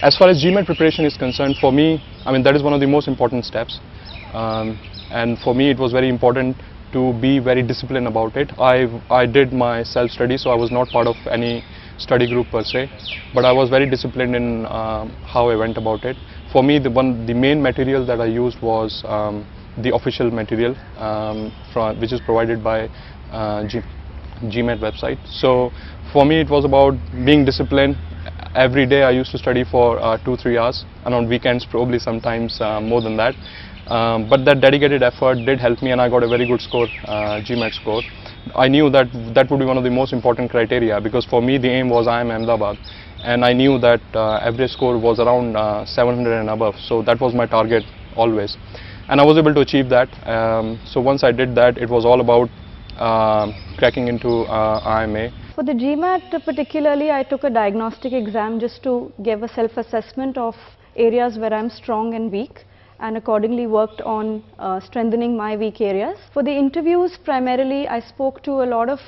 As far as GMAT preparation is concerned, for me, I mean, that is one of the most important steps. And for me, it was very important to be very disciplined about it. I did my self-study, so I was not part of any study group per se, but I was very disciplined in how I went about it. For me, the main material that I used was the official material which is provided by GMAT website. So for me, it was about being disciplined. Every day I used to study for 2-3 hours, and on weekends probably sometimes more than that. But that dedicated effort did help me, and I got a very good score, GMAT score. I knew that that would be one of the most important criteria, because for me the aim was IIM Ahmedabad, and I knew that average score was around 700 and above, so that was my target always, and I was able to achieve that. So once I did that, it was all about cracking into IIMA. For the GMAT particularly, I took a diagnostic exam just to give a self-assessment of areas where I'm strong and weak, and accordingly worked on strengthening my weak areas. For the interviews, primarily I spoke to a lot of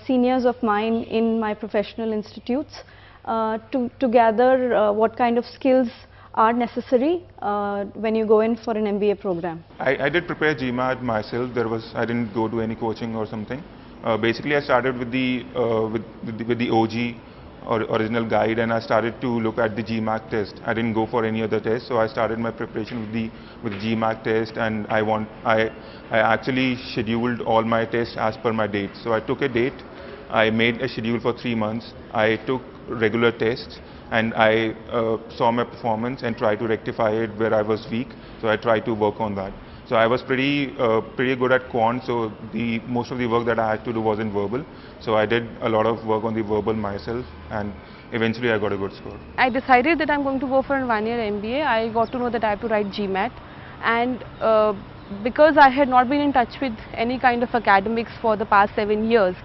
seniors of mine in my professional institutes to gather what kind of skills are necessary when you go in for an MBA program. I did prepare GMAT myself. I didn't go to any coaching or something. Basically, I started with the OG or original guide, and I started to look at the GMAT test. I didn't go for any other test, so I started my preparation with the GMAT test, and I actually scheduled all my tests as per my date. So I took a date, I made a schedule for 3 months, I took regular tests, and I saw my performance and tried to rectify it where I was weak. So I tried to work on that. So I was pretty good at quant, so most of the work that I had to do was in verbal. So I did a lot of work on the verbal myself, and eventually I got a good score. I decided that I'm going to go for a 1-year MBA. I got to know that I have to write GMAT, and because I had not been in touch with any kind of academics for the past 7 years,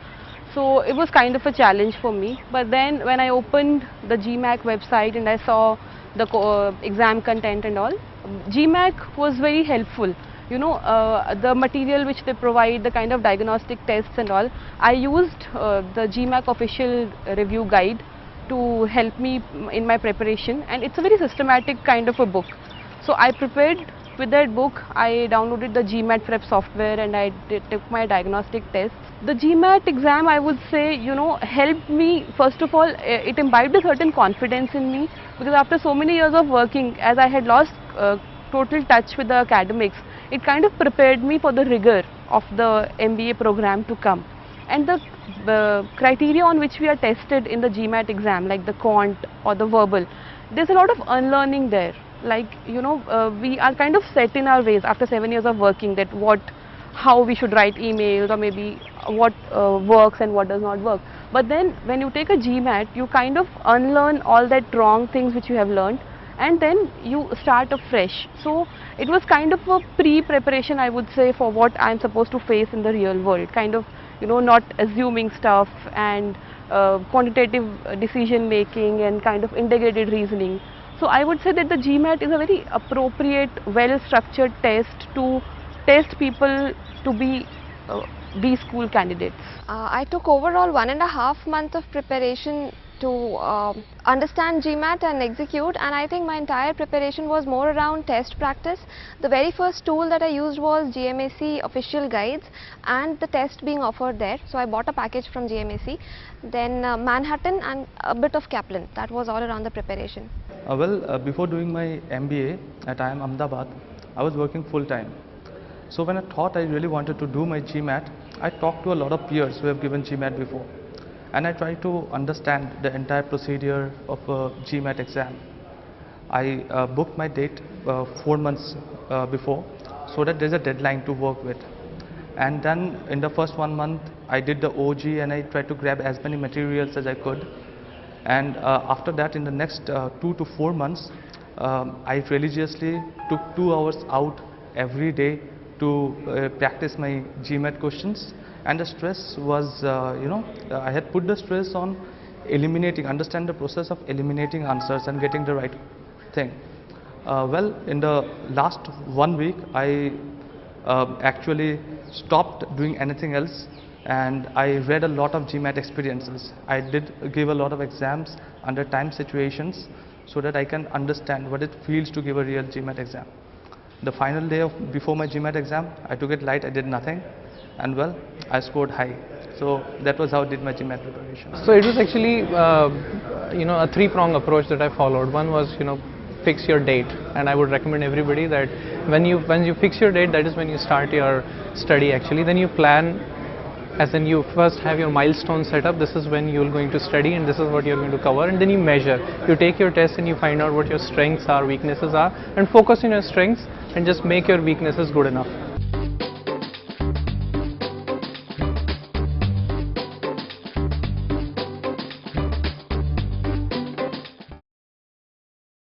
so it was kind of a challenge for me. But then when I opened the GMAT website and I saw the exam content and all, GMAT was very helpful. You know, the material which they provide, the kind of diagnostic tests and all, I used the GMAT official review guide to help me in my preparation, and it's a very systematic kind of a book. So I prepared with that book. I downloaded the GMAT prep software, and I took my diagnostic tests. The GMAT exam, I would say, you know, helped me. First of all, it imbibed a certain confidence in me, because after so many years of working, as I had lost total touch with the academics, it kind of prepared me for the rigor of the MBA program to come. And the criteria on which we are tested in the GMAT exam, like the quant or the verbal, there's a lot of unlearning there. Like, you know, we are kind of set in our ways after 7 years of working, that how we should write emails, or maybe what works and what does not work. But then when you take a GMAT, you kind of unlearn all that wrong things which you have learned, and then you start afresh. So it was kind of a pre-preparation, I would say, for what I'm supposed to face in the real world. Kind of, you know, not assuming stuff, and quantitative decision making, and kind of integrated reasoning. So I would say that the GMAT is a very appropriate, well-structured test to test people to be B-school candidates. I took overall 1.5 months of preparation to understand GMAT and execute, and I think my entire preparation was more around test practice. The very first tool that I used was GMAC official guides and the test being offered there. So I bought a package from GMAC, then Manhattan and a bit of Kaplan. That was all around the preparation. Before doing my MBA at IIM Ahmedabad, I was working full time. So when I thought I really wanted to do my GMAT, I talked to a lot of peers who have given GMAT before, and I tried to understand the entire procedure of a GMAT exam. I booked my date 4 months before, so that there's a deadline to work with. And then in the first 1 month, I did the OG, and I tried to grab as many materials as I could. And after that, in the next 2 to 4 months, I religiously took 2 hours out every day to practice my GMAT questions. And the stress was, I had put the stress on understand the process of eliminating answers and getting the right thing. In the last 1 week, I actually stopped doing anything else, and I read a lot of GMAT experiences. I did give a lot of exams under time situations, so that I can understand what it feels to give a real GMAT exam. The final day before my GMAT exam, I took it light, I did nothing, and well, I scored high. So that was how I did my GMAT preparation. So it was actually a three-prong approach that I followed. One was fix your date, and I would recommend everybody that when you fix your date, that is when you start your study actually. Then you plan, as in you first have your milestone set up. This is when you're going to study and this is what you're going to cover, and then you measure. You take your test and you find out what your strengths are, weaknesses are, and focus on your strengths and just make your weaknesses good enough.